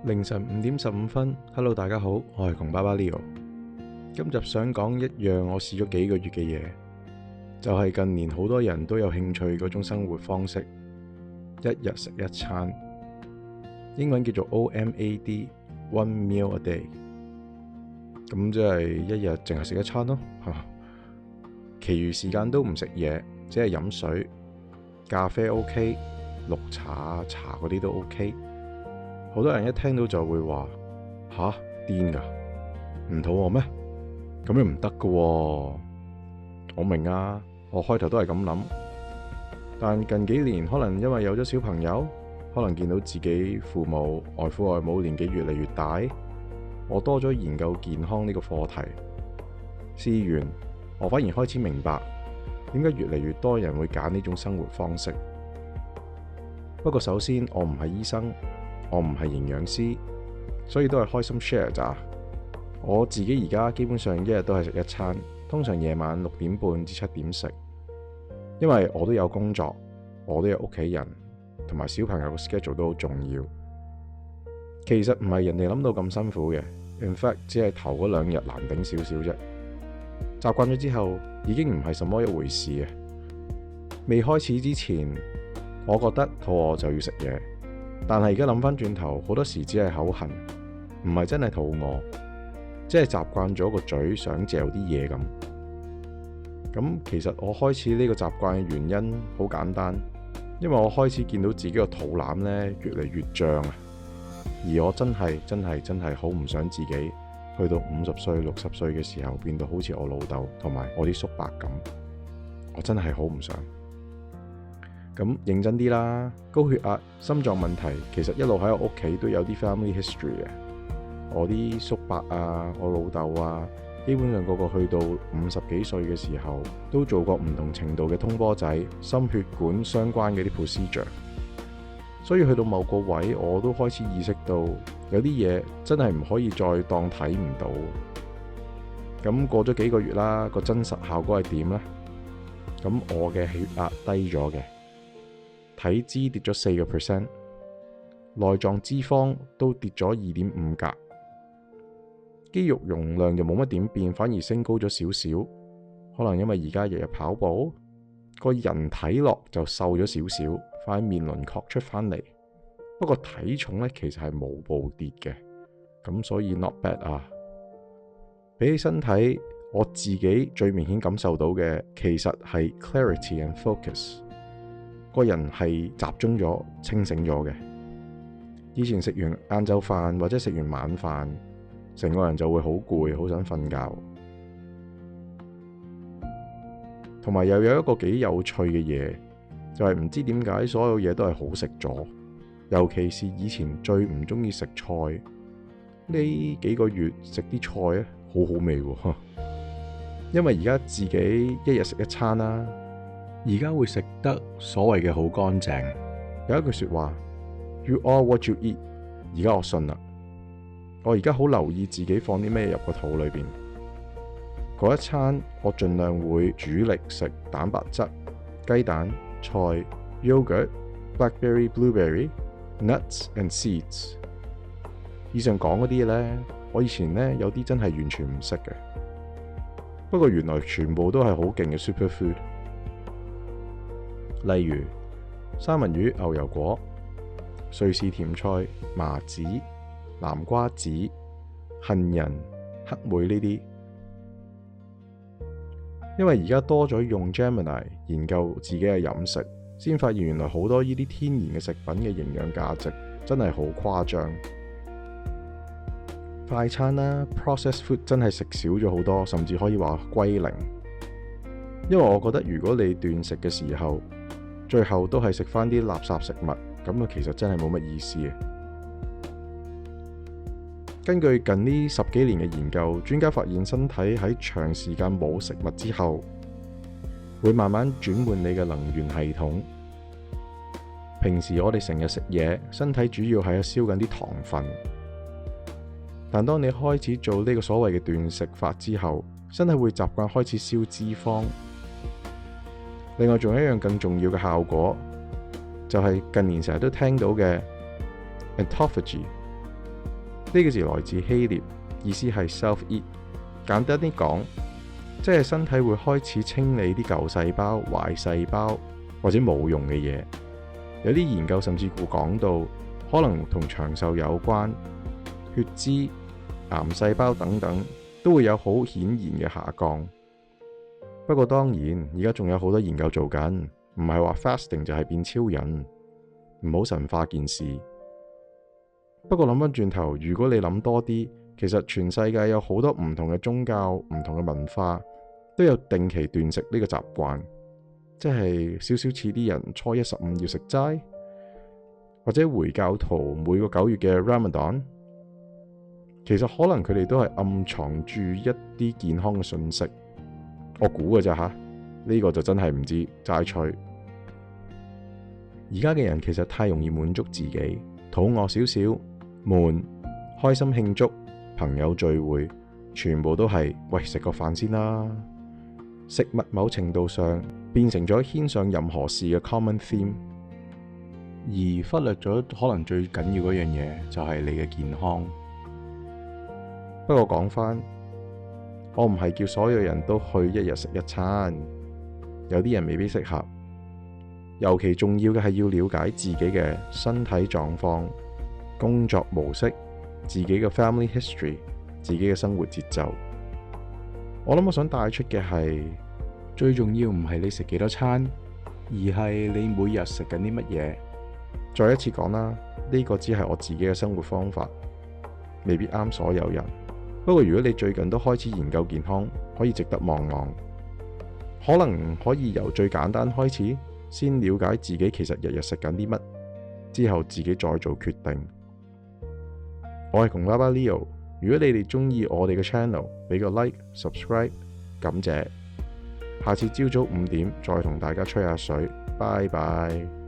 凌晨5點15分，Hello 大家好，我係窮爸爸 Leo。今集想講一樣我試咗幾個月嘅嘢，就係近年好多人都有興趣嗰種生活方式，一日食一餐，英文叫做 OMAD，One Meal a Day。咁即係一日淨係食一餐咯，其餘時間都唔食嘢，只係飲水、咖啡 OK， 綠茶茶嗰啲都 OK。好多人一聽到就會話：吓，癲㗎，唔肚餓咩？咁樣唔得㗎喎。我明啊，我開頭都係咁諗，但近幾年可能因為有咗小朋友，可能見到自己父母、外父外母年紀越嚟越大，我多咗研究健康呢個課題。試完，我反而開始明白點解越嚟越多人會揀呢種生活方式。不過首先，我唔係醫生。我唔係營養師，所以都係開心 share 咋。我自己而家基本上一日都係食一餐，通常夜晚6點半至7點食。因為我都有工作，我都有屋企人，同埋小朋友嘅 schedule 都好重要。其實唔係人哋諗到咁辛苦嘅，in fact 只係頭嗰2日難頂少少啫。習慣咗之後，已經唔係什麼一回事嘅。未開始之前，我覺得肚餓就要食嘢。但係而家諗翻轉頭，好多時只係口痕，唔係真係肚餓，即係習慣咗個嘴想嚼啲嘢咁。咁其實我開始呢個習慣嘅原因好簡單，因為我開始見到自己個肚腩呢越嚟越脹啊，而我真係好唔想自己去到50歲、60歲嘅時候變到好似我老豆同埋我啲叔伯咁，我真係好唔想。咁認真啲啦，高血壓、心臟問題，其實一路喺我屋企都有啲 family history 嘅。我啲叔伯啊，我老豆啊，基本上個個去到50幾歲嘅時候，都做過唔同程度嘅通波仔、心血管相關嘅啲 procedure。所以去到某個位，我都開始意識到有啲嘢真係唔可以再當睇唔到。咁過咗幾個月啦，個真實效果係點呢？咁我嘅血壓低咗嘅。體脂跌咗4%，內臟脂肪都跌咗2.5格，肌肉容量就冇乜點變，反而升高咗少少。可能因為而家日日跑步，個人睇落就瘦咗少少，塊面輪廓出返嚟。不過體重呢，其實係冇暴跌嘅，咁所以 not bad 啊。比起身體，我自己最明顯感受到嘅，其實係 clarity and focus。個人係集中咗、清醒咗嘅。以前食完晏晝飯或者食完晚飯，成個人就會好攰，好想瞓覺。同埋又有一個幾有趣嘅嘢，就係唔知點解所有嘢都係好食咗，尤其是以前最唔中意食菜，呢幾個月食啲菜咧好好味喎。因為而家自己一日食一餐啦。而家會食得所謂嘅好乾淨。有一句說話 You are what you eat。而家我信啦，我而家好留意自己放啲咩入個肚裏邊。嗰一餐我盡量會主力食蛋白質、雞蛋、菜、yogurt、blackberry、blueberry、nuts and seeds。以上講嗰啲嘢呢，我以前呢有啲真係完全唔識嘅，不過原來全部都係好勁嘅 superfood。例如三文魚、牛油果、瑞士甜菜、麻子、南瓜子、杏仁、黑莓呢啲。因為而家多咗用 Gemini 研究自己嘅飲食，先發現原來好多呢啲天然嘅食品嘅營養價值真係好誇張。快餐啦 ，processed food 真係食少咗好多，甚至可以話歸零。因為我覺得如果你斷食嘅時候，最後都係食返啲垃圾食物，咁其實真係冇乜意思嘅。根據近呢10幾年嘅研究，專家發現身體喺長時間冇食物之後，會慢慢轉換你嘅能源系統。平時我哋成日食嘢，身體主要係燒緊啲糖分，但當你開始做呢個所謂嘅斷食法之後，身體會習慣開始燒脂肪。另外仲有一樣更重要嘅效果，就係近年成日都聽到嘅 autophagy，呢個字來自希臘，意思係 self-eat。簡單啲講，即係身體會開始清理啲舊細胞、壞細胞或者冇用嘅嘢。有啲研究甚至乎講到，可能同長壽有關，血脂、癌細胞等等都會有好顯然嘅下降。不過當然，而家仲有好多研究做緊，唔係話 fasting 就係變超人，唔好神化件事。不過諗翻轉頭，如果你諗多啲，其實全世界有好多唔同嘅宗教、唔同嘅文化，都有定期斷食呢個習慣，即係少少似啲人初一十五要食齋，或者回教徒每個9月嘅 Ramadan。其實可能佢哋都係暗藏住一啲健康嘅訊息，我估嘅咋吓，呢個就真係唔知，齋吹。而家嘅人其實太容易滿足自己，肚餓少少，悶，開心慶祝，朋友聚會，全部都係喂，食個飯先啦。食物某程度上變成咗牽上任何事嘅 common theme， 而忽略咗可能最緊要嗰樣嘢，就係你嘅健康。不過講返，我唔係叫所有人都去一日食一餐，有啲人未必適合。尤其重要嘅係要了解自己嘅身體狀況、工作模式、自己嘅 family history、自己嘅生活節奏。我諗我想帶出嘅係，最重要唔係你食幾多餐，而係你每日食緊啲乜嘢。再一次講啦，呢個只係我自己嘅生活方法，未必啱所有人。不過如果你最近都開始研究健康，可以值得望望。可能可以由最簡單開始，先了解自己其實日日食緊啲乜，之後自己再做決定。我係窮爸爸 Leo， 如果你哋中意我哋嘅 channel， 俾個 like、subscribe， 感謝。下次朝早5點再同大家吹下水，拜拜。